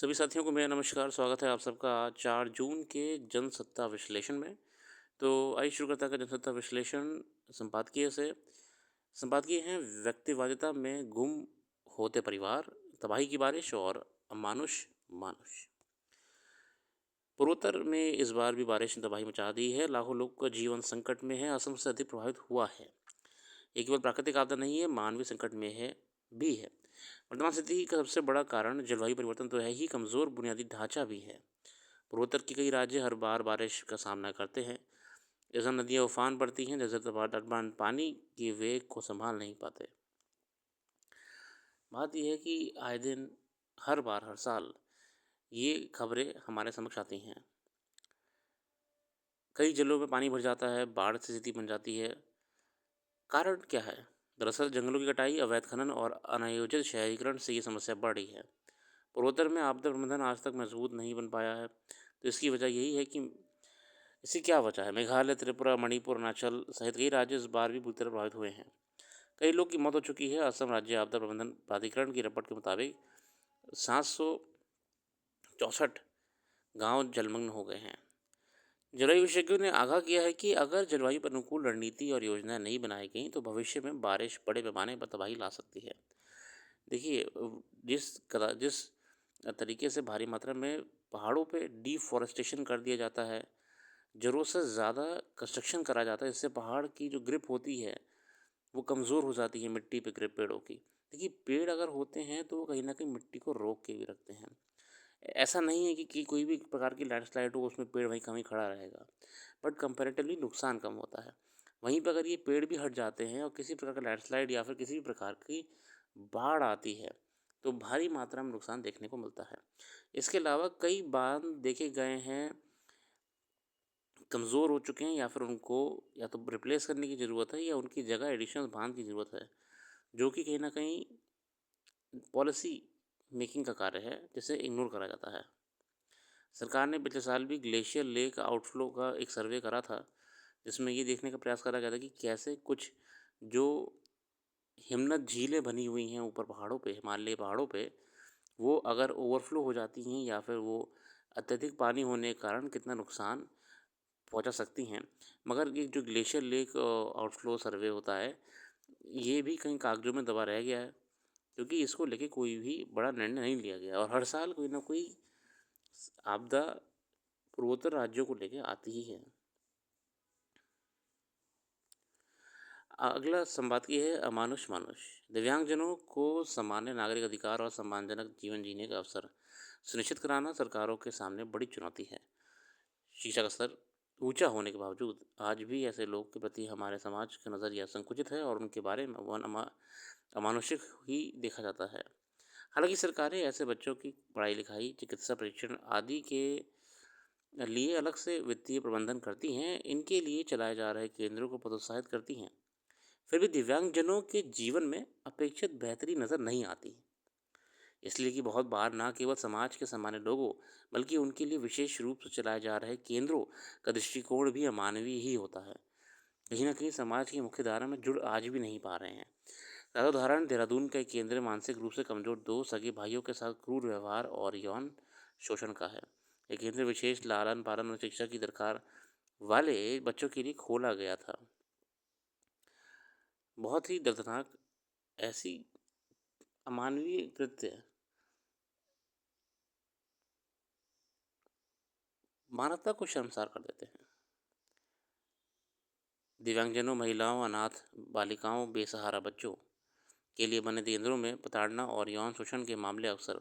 सभी साथियों को मेरा नमस्कार, स्वागत है आप सबका 4 जून के जनसत्ता विश्लेषण में। तो आइए शुरू करते हैं जनसत्ता विश्लेषण संपादकीय से। संपादकीय हैं व्यक्तिवादिता में गुम होते परिवार, तबाही की बारिश और अमानुष मानुष। पूर्वोत्तर में इस बार भी बारिश ने तबाही मचा दी है, लाखों लोग का जीवन संकट में है, असम से अधिक प्रभावित हुआ है। ये केवल प्राकृतिक आपदा नहीं है, मानवीय संकट में है भी है। वर्तमान स्थिति का सबसे बड़ा कारण जलवायु परिवर्तन तो है ही, कमज़ोर बुनियादी ढांचा भी है। पूर्वोत्तर के कई राज्य हर बार बारिश का सामना करते हैं। जैसे नदियाँ उफान पड़ती हैं, जैसे तटबंध पानी के वेग को संभाल नहीं पाते। बात यह है कि आए दिन हर बार हर साल ये खबरें हमारे समक्ष आती हैं। कई जिलों में पानी भर जाता है, बाढ़ की स्थिति बन जाती है। कारण क्या है? दरअसल जंगलों की कटाई, अवैध खनन और अनायोजित शहरीकरण से ये समस्या बढ़ रही है। पूर्वोत्तर में आपदा प्रबंधन आज तक मजबूत नहीं बन पाया है। तो इसकी वजह यही है कि इसकी क्या वजह है? मेघालय, त्रिपुरा, मणिपुर, अरुणाचल सहित कई राज्य इस बार भी बुरी तरह प्रभावित हुए हैं। कई लोग की मौत हो चुकी है। असम राज्य आपदा प्रबंधन प्राधिकरण की रिपोर्ट के मुताबिक 764 गांव जलमग्न हो गए हैं। जलवायु विशेषज्ञों ने आगाह किया है कि अगर जलवायु पर अनुकूल रणनीति और योजनाएं नहीं बनाई गई तो भविष्य में बारिश बड़े पैमाने पर तबाही ला सकती है। देखिए, जिस तरीके से भारी मात्रा में पहाड़ों पे डिफॉरेस्टेशन कर दिया जाता है, ज़रूरत से ज़्यादा कंस्ट्रक्शन करा जाता है, इससे पहाड़ की जो ग्रिप होती है वो कमज़ोर हो जाती है, मिट्टी पे ग्रिप पेड़ों की। देखिए, पेड़ अगर होते हैं तो वो कहीं न कहीं मिट्टी को रोक के भी रखते हैं। ऐसा नहीं है कि कोई भी प्रकार की लैंडस्लाइड हो उसमें पेड़ वहीं कहीं खड़ा रहेगा, बट कंपैरेटिवली नुकसान कम होता है। वहीं पे अगर ये पेड़ भी हट जाते हैं और किसी प्रकार का लैंडस्लाइड या फिर किसी भी प्रकार की बाढ़ आती है, तो भारी मात्रा में नुकसान देखने को मिलता है। इसके अलावा कई बांध देखे गए हैं कमज़ोर हो चुके हैं, या फिर उनको या तो रिप्लेस करने की ज़रूरत है या उनकी जगह एडिशनल बांध की ज़रूरत है, जो कि कहीं न कहीं पॉलिसी मेकिंग का कार्य है, जिसे इग्नोर करा जाता है। सरकार ने पिछले साल भी ग्लेशियर लेक आउटफ्लो का एक सर्वे करा था, जिसमें ये देखने का प्रयास करा गया था कि कैसे कुछ जो हिमनद झीलें बनी हुई हैं ऊपर पहाड़ों पे, हिमालयी पहाड़ों पे, वो अगर ओवरफ्लो हो जाती हैं या फिर वो अत्यधिक पानी होने के कारण कितना नुकसान पहुंचा सकती हैं। मगर ये जो ग्लेशियर लेक आउटफ्लो सर्वे होता है, ये भी कहीं कागजों में दबा रह गया है, क्योंकि इसको लेके कोई भी बड़ा निर्णय नहीं लिया गया और हर साल कोई ना कोई आपदा पूर्वोत्तर राज्यों को लेके आती ही है। अगला संपादकीय है अमानुष मानुष। दिव्यांगजनों को सामान्य नागरिक अधिकार और सम्मानजनक जीवन जीने का अवसर सुनिश्चित कराना सरकारों के सामने बड़ी चुनौती है। शिक्षा का स्तर ऊंचा होने के बावजूद आज भी ऐसे लोग के प्रति हमारे समाज का नज़रिया संकुचित है और उनके बारे में अमानुषिक ही देखा जाता है। हालांकि सरकारें ऐसे बच्चों की पढ़ाई लिखाई, चिकित्सा परीक्षण आदि के लिए अलग से वित्तीय प्रबंधन करती हैं, इनके लिए चलाए जा रहे केंद्रों को प्रोत्साहित करती हैं। फिर भी दिव्यांगजनों के जीवन में अपेक्षित बेहतरी नज़र नहीं आती, इसलिए कि बहुत बार ना केवल समाज के सामान्य लोगों बल्कि उनके लिए विशेष रूप से चलाए जा रहे केंद्रों का दृष्टिकोण भी अमानवीय ही होता है। कहीं ना कहीं समाज की मुख्य धारा में जुड़ आज भी नहीं पा रहे हैं। ताज़ा उदाहरण देहरादून का एक केंद्र मानसिक रूप से कमजोर दो सगे भाइयों के साथ क्रूर व्यवहार और यौन शोषण का है। ये केंद्र विशेष लालन पालन और शिक्षा की दरकार वाले बच्चों के लिए खोला गया था। बहुत ही दर्दनाक ऐसी अमानवीय कृत्य मानवता को शर्मसार कर देते हैं। दिव्यांगजनों, महिलाओं, अनाथ बालिकाओं, बेसहारा बच्चों के लिए बने केंद्रों में प्रताड़ना और यौन शोषण के मामले अक्सर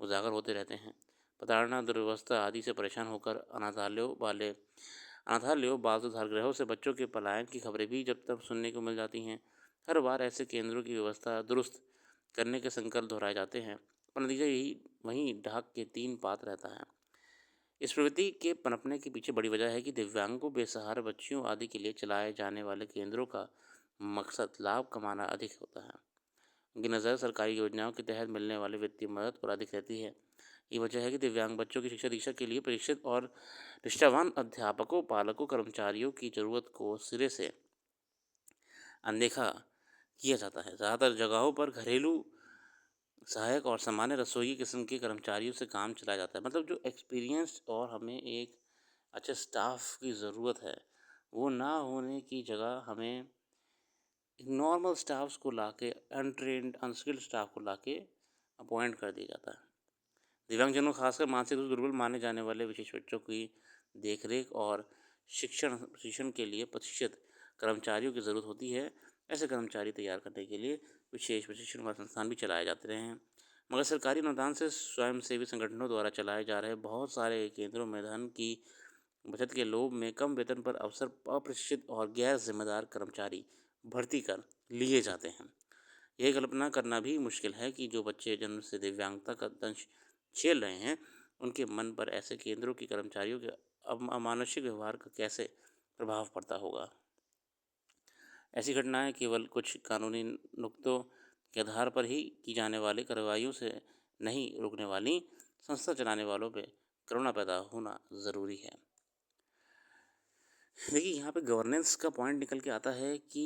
उजागर होते रहते हैं। प्रताड़ना, दुर्व्यवस्था आदि से परेशान होकर अनाथालयों, बाल सुधार गृहों से बच्चों के पलायन की खबरें भी जब तक सुनने को मिल जाती हैं। हर बार ऐसे केंद्रों की व्यवस्था दुरुस्त करने के संकल्प दोहराए जाते हैं, पर नतीजा यही वहीं ढाक के तीन पात रहता है। इस प्रवृत्ति के पनपने के पीछे बड़ी वजह है कि दिव्यांगों, बेसहारा बच्चियों आदि के लिए चलाए जाने वाले केंद्रों का मकसद लाभ कमाना अधिक होता है। उनकी नज़र सरकारी योजनाओं के तहत मिलने वाले वित्तीय मदद पर अधिक रहती है। ये वजह है कि दिव्यांग बच्चों की शिक्षा दीक्षा के लिए प्रशिक्षित और निष्ठावान अध्यापकों, पालकों, कर्मचारियों की ज़रूरत को सिरे से अनदेखा किया जाता है। ज़्यादातर जगहों पर घरेलू सहायक और सामान्य रसोई किस्म के कर्मचारियों से काम चलाया जाता है। मतलब जो एक्सपीरियंस्ड और हमें एक अच्छे स्टाफ की ज़रूरत है, वो ना होने की जगह हमें एक नॉर्मल स्टाफ्स को लाके अनट्रेन्ड, अनस्किल्ड स्टाफ को लाके अपॉइंट कर दिया जाता है। दिव्यांगजनों खासकर मानसिक रूप से दुर्बल माने जाने वाले विशेष बच्चों की देखरेख और शिक्षण के लिए प्रशिक्षित कर्मचारियों की ज़रूरत होती है। ऐसे कर्मचारी तैयार करने के लिए विशेष प्रशिक्षण व संस्थान भी चलाए जाते रहे हैं। मगर सरकारी अनुदान से स्वयंसेवी संगठनों द्वारा चलाए जा रहे बहुत सारे केंद्रों में धन की बचत के लोभ में कम वेतन पर अवसर अप्रशिक्षित और गैर जिम्मेदार कर्मचारी भर्ती कर लिए जाते हैं। यह कल्पना करना भी मुश्किल है कि जो बच्चे जन्म से दिव्यांगता का दंश झेल रहे हैं, उनके मन पर ऐसे केंद्रों के कर्मचारियों के अमानुषिक व्यवहार का कैसे प्रभाव पड़ता होगा। ऐसी घटनाएं केवल कुछ कानूनी नुक्तों के आधार पर ही की जाने वाली कार्रवाइयों से नहीं रुकने वाली। संस्था चलाने वालों पे करुणा पैदा होना ज़रूरी है। देखिए, यहाँ पे गवर्नेंस का पॉइंट निकल के आता है कि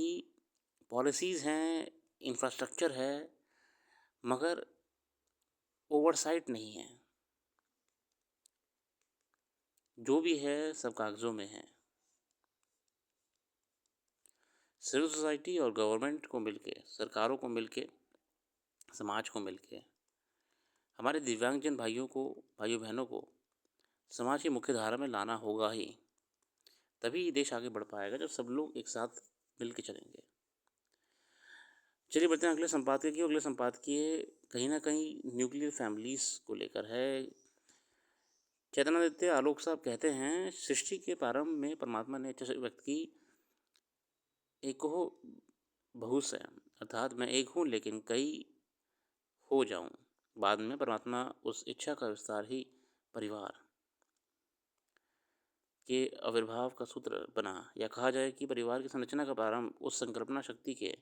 पॉलिसीज़ हैं, इंफ्रास्ट्रक्चर है, मगर ओवरसाइट नहीं है। जो भी है सब कागज़ों में है। सिविल सोसाइटी और गवर्नमेंट को मिलके, सरकारों को मिलके, समाज को मिलके हमारे दिव्यांगजन भाइयों बहनों को समाज की मुख्य धारा में लाना होगा ही। तभी देश आगे बढ़ पाएगा जब सब लोग एक साथ मिल के चलेंगे। चलिए बढ़ते हैं अगले संपादकीय की। अगले संपादकीय कहीं ना कहीं न्यूक्लियर फैमिलीज को लेकर है। चैतन्यादित्य आलोक साहब कहते हैं, सृष्टि के प्रारंभ में परमात्मा ने इच्छा व्यक्त की, एक हो बहुस है, अर्थात मैं एक हूँ लेकिन कई हो जाऊं। बाद में परमात्मा उस इच्छा का विस्तार ही परिवार के आविर्भाव का सूत्र बना, या कहा जाए कि परिवार की संरचना का प्रारंभ उस संकल्पना शक्ति के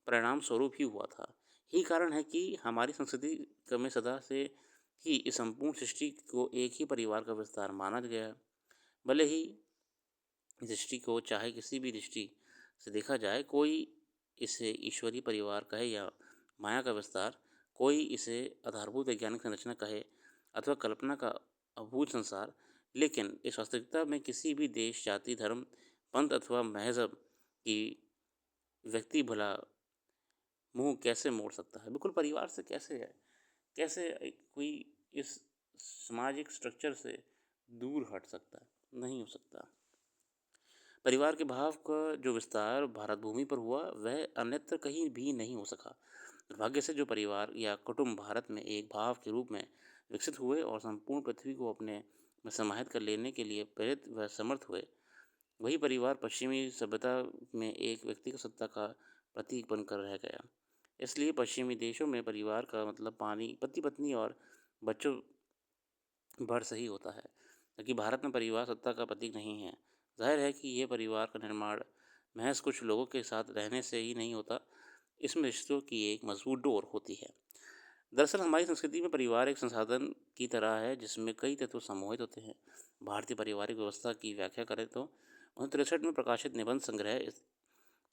परिणाम स्वरूप ही हुआ था। यही कारण है कि हमारी संस्कृति में सदा से ही इस संपूर्ण सृष्टि को एक ही परिवार का विस्तार माना गया। भले ही इस सृष्टि को चाहे किसी भी दृष्टि से देखा जाए, कोई इसे ईश्वरीय परिवार कहे या माया का विस्तार, कोई इसे आधारभूत वैज्ञानिक संरचना कहे अथवा कल्पना का अभूत संसार, लेकिन इस वास्तविकता में किसी भी देश, जाति, धर्म, पंथ अथवा मजहब की व्यक्ति भला मुंह कैसे मोड़ सकता है। बिल्कुल परिवार से कैसे है, कैसे कोई इस सामाजिक स्ट्रक्चर से दूर हट सकता है, नहीं हो सकता। परिवार के भाव का जो विस्तार भारत भूमि पर हुआ, वह अन्यत्र कहीं भी नहीं हो सका। दुर्भाग्य से जो परिवार या कुटुंब भारत में एक भाव के रूप में विकसित हुए और संपूर्ण पृथ्वी को अपने में समाहित कर लेने के लिए प्रेरित व समर्थ हुए, वही परिवार पश्चिमी सभ्यता में एक व्यक्तिगत सत्ता का प्रतीक बनकर रह गया। इसलिए पश्चिमी देशों में परिवार का मतलब पति पत्नी और बच्चों भर सही होता है, जबकि भारत में परिवार सत्ता का प्रतीक नहीं है। जाहिर है कि ये परिवार का निर्माण महज कुछ लोगों के साथ रहने से ही नहीं होता, इसमें रिश्तों की एक मजबूत डोर होती है। दरअसल हमारी संस्कृति में परिवार एक संसाधन की तरह है जिसमें कई तत्व सम्मोहित होते हैं। भारतीय पारिवारिक व्यवस्था की व्याख्या करें तो 1963 में प्रकाशित निबंध संग्रह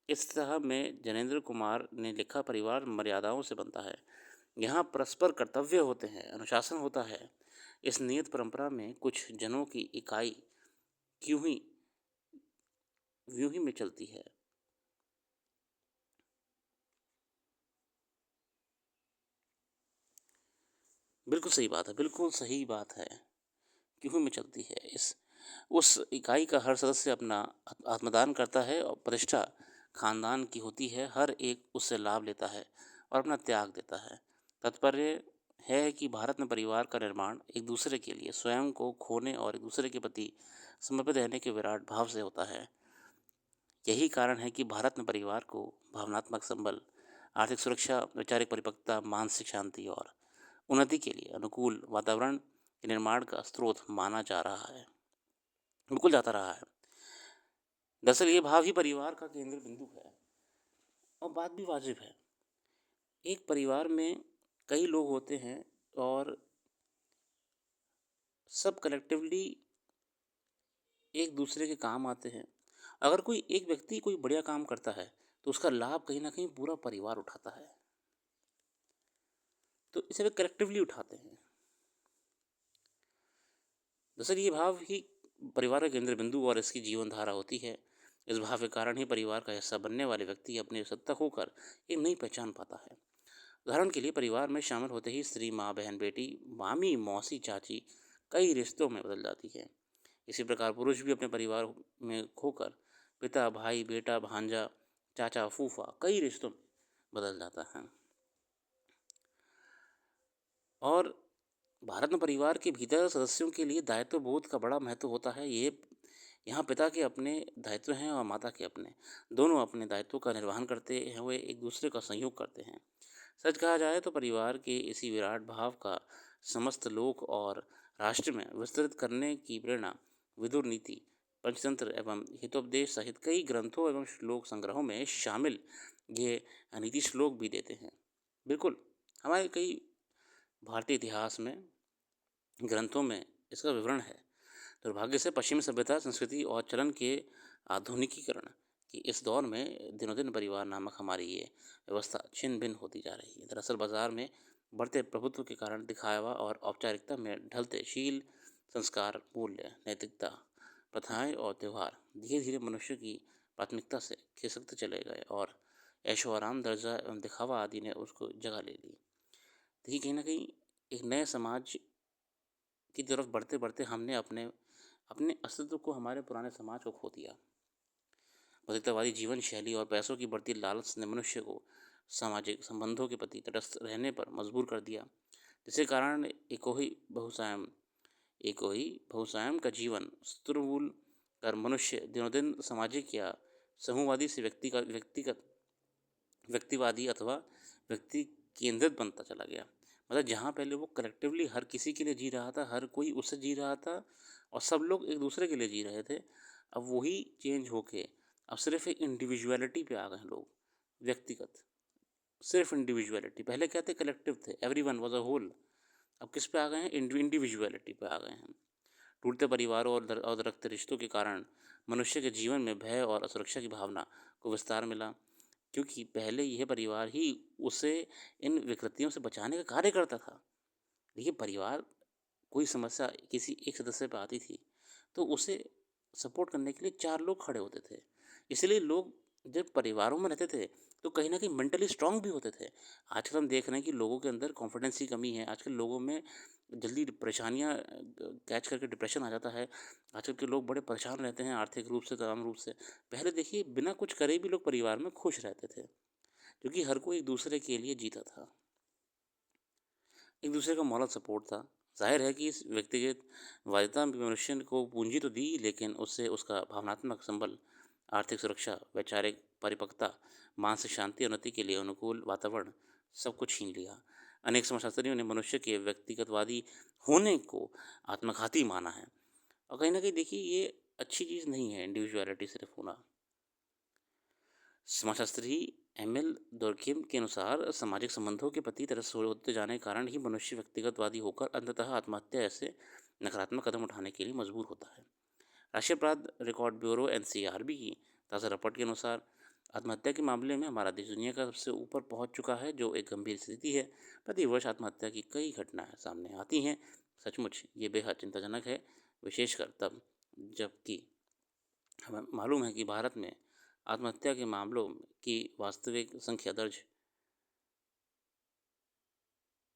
इस तरह में जनेंद्र कुमार ने लिखा, परिवार मर्यादाओं से बनता है। यहाँ परस्पर कर्तव्य होते हैं, अनुशासन होता है। इस नियत परंपरा में कुछ जनों की इकाई क्यों ही व्यूह ही में चलती है। बिल्कुल सही बात है, बिल्कुल सही बात है। क्यों में चलती है। इस उस इकाई का हर सदस्य अपना आत्मदान करता है और प्रतिष्ठा खानदान की होती है। हर एक उससे लाभ लेता है और अपना त्याग देता है। तात्पर्य है कि भारत में परिवार का निर्माण एक दूसरे के लिए स्वयं को खोने और एक दूसरे के प्रति समर्पित रहने के विराट भाव से होता है। यही कारण है कि भारत में परिवार को भावनात्मक संबल, आर्थिक सुरक्षा, वैचारिक परिपक्वता, मानसिक शांति और उन्नति के लिए अनुकूल वातावरण के निर्माण का स्रोत माना जा रहा है, बिल्कुल जाता रहा है। दरअसल ये भाव ही परिवार का केंद्र बिंदु है। और बात भी वाजिब है। एक परिवार में कई लोग होते हैं और सब कलेक्टिवली एक दूसरे के काम आते हैं। अगर कोई एक व्यक्ति कोई बढ़िया काम करता है तो उसका लाभ कहीं ना कहीं पूरा परिवार उठाता है। तो इसे वे कलेक्टिवली उठाते हैं। दरअसल ये भाव ही परिवार का केंद्र बिंदु और इसकी जीवन धारा होती है। इस भाव के कारण ही परिवार का हिस्सा बनने वाले व्यक्ति अपनी सत्ता खोकर एक नई पहचान पाता है। उदाहरण के लिए परिवार में शामिल होते ही स्त्री माँ बहन बेटी मामी मौसी चाची कई रिश्तों में बदल जाती है। इसी प्रकार पुरुष भी अपने परिवार में खोकर पिता भाई बेटा भांजा चाचा फूफा कई रिश्तों में बदल जाता है। और भारत में परिवार के भीतर सदस्यों के लिए दायित्व बोध का बड़ा महत्व होता है। ये यहाँ पिता के अपने दायित्व हैं और माता के अपने, दोनों अपने दायित्वों का निर्वहन करते हुए एक दूसरे का सहयोग करते हैं। सच कहा जाए तो परिवार के इसी विराट भाव का समस्त लोक और राष्ट्र में विस्तृत करने की प्रेरणा विदुर नीति पंचतंत्र एवं हितोपदेश सहित कई ग्रंथों एवं श्लोक संग्रहों में शामिल ये नीति श्लोक भी देते हैं। बिल्कुल, हमारे कई भारतीय इतिहास में ग्रंथों में इसका विवरण है। दुर्भाग्य से पश्चिमी सभ्यता संस्कृति और चलन के आधुनिकीकरण की इस दौर में दिनों दिन परिवार नामक हमारी ये व्यवस्था छिन्न भिन्न होती जा रही है। दरअसल बाजार में बढ़ते प्रभुत्व के कारण दिखावा और औपचारिकता में ढलते शील संस्कार मूल्य नैतिकता प्रथाएं और त्यौहार धीरे धीरे मनुष्य की प्राथमिकता से खिसकते चले गए और ऐशो आराम दर्जा एवं दिखावा आदि ने उसको जगह ले ली। देखिए कहीं ना कहीं एक नए समाज की तरफ बढ़ते बढ़ते हमने अपने अपने अस्तित्व को हमारे पुराने समाज को खो दिया। बदलतावादी जीवन शैली और पैसों की बढ़ती लालच ने मनुष्य को सामाजिक संबंधों के प्रति तटस्थ रहने पर मजबूर कर दिया, जिसके कारण एक ही बहुसायम का जीवन स्तुरमूल कर मनुष्य दिनों दिन सामाजिक या समूहवादी से व्यक्तिवादी अथवा व्यक्ति केंद्रित बनता चला गया। मतलब जहाँ पहले वो कलेक्टिवली हर किसी के लिए जी रहा था, हर कोई उससे जी रहा था और सब लोग एक दूसरे के लिए जी रहे थे, अब वही चेंज होके अब सिर्फ एक इंडिविजुअलिटी पे आ गए हैं लोग। व्यक्तिगत सिर्फ इंडिविजुअलिटी, पहले क्या थे, कलेक्टिव थे, एवरीवन वाज अ होल। अब किस पे आ गए हैं, इंडिविजुअलिटी पे आ गए हैं। टूटते परिवारों और दरकते रिश्तों के कारण मनुष्य के जीवन में भय और असुरक्षा की भावना को विस्तार मिला, क्योंकि पहले यह परिवार ही उसे इन विकृतियों से बचाने का कार्य करता था। देखिए परिवार, कोई समस्या किसी एक सदस्य पर आती थी तो उसे सपोर्ट करने के लिए चार लोग खड़े होते थे। इसलिए लोग जब परिवारों में रहते थे तो कहीं ना कहीं मेंटली स्ट्रांग भी होते थे। आजकल हम देख रहे हैं कि लोगों के अंदर कॉन्फिडेंस की कमी है। आजकल लोगों में जल्दी परेशानियां कैच करके डिप्रेशन आ जाता है। आजकल के लोग बड़े परेशान रहते हैं आर्थिक रूप से, तमाम रूप से। पहले देखिए बिना कुछ करे भी लोग परिवार में खुश रहते थे, क्योंकि हर कोई एक दूसरे के लिए जीता था, एक दूसरे का मॉरल सपोर्ट था। जाहिर है कि इस व्यक्तिगत वादिता मनुष्य को पूंजी तो दी, लेकिन उससे उसका भावनात्मक संबल, आर्थिक सुरक्षा, वैचारिक परिपक्वता, मानसिक शांति और उन्नति के लिए अनुकूल वातावरण सब कुछ छीन लिया। अनेक समाजशास्त्रियों ने मनुष्य के व्यक्तिगतवादी होने को आत्मघाती माना है। और कहीं ना कहीं देखिए ये अच्छी चीज़ नहीं है इंडिविजुअलिटी सिर्फ होना। समाजशास्त्री एम.एल. दुर्कheim के अनुसार सामाजिक संबंधों के प्रति तरस होते जाने के कारण ही मनुष्य व्यक्तिगतवादी होकर अंततः आत्महत्या ऐसे नकारात्मक कदम उठाने के लिए मजबूर होता है। राष्ट्रीय अपराध रिकॉर्ड ब्यूरो (एनसीआरबी) की ताज़ा रिपोर्ट के अनुसार आत्महत्या के मामले में हमारा देश दुनिया का सबसे ऊपर पहुंच चुका है, जो एक गंभीर स्थिति है। प्रतिवर्ष आत्महत्या की कई घटनाएं सामने आती हैं। सचमुच ये बेहद चिंताजनक है, विशेषकर तब जबकि हमें मालूम है कि भारत में आत्महत्या के मामलों की वास्तविक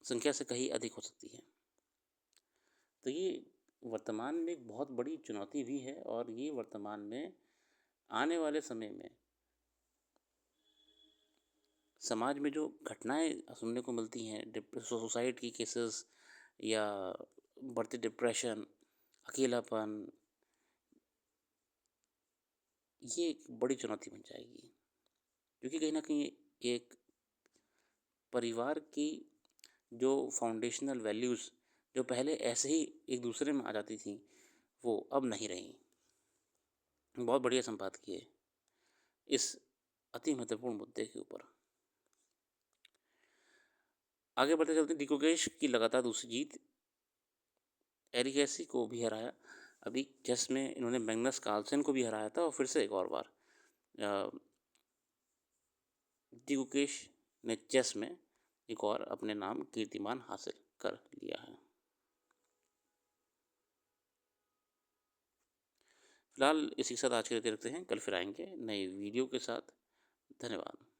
संख्या से कहीं अधिक हो सकती है। तो ये वर्तमान में एक बहुत बड़ी चुनौती भी है, और ये वर्तमान में आने वाले समय में समाज में जो घटनाएं सुनने को मिलती हैं, सुसाइड की केसेस या बढ़ती डिप्रेशन, अकेलापन, ये एक बड़ी चुनौती बन जाएगी। क्योंकि कहीं ना कहीं एक परिवार की जो फाउंडेशनल वैल्यूज़ जो पहले ऐसे ही एक दूसरे में आ जाती थी, वो अब नहीं रही। बहुत बढ़िया संवाद किए इस अति महत्वपूर्ण मुद्दे के ऊपर। आगे बढ़ते चलते डिकोगेश की लगातार दूसरी जीत, एरिगेसी को भी हराया। अभी चेस में इन्होंने मैग्नस कार्लसन को भी हराया था, और फिर से एक और बार डिकोगेश ने चेस में एक और अपने नाम कीर्तिमान हासिल कर लिया है। फिलहाल इसी के साथ आज के लिए रखते हैं, कल फिर आएँगे नई वीडियो के साथ। धन्यवाद।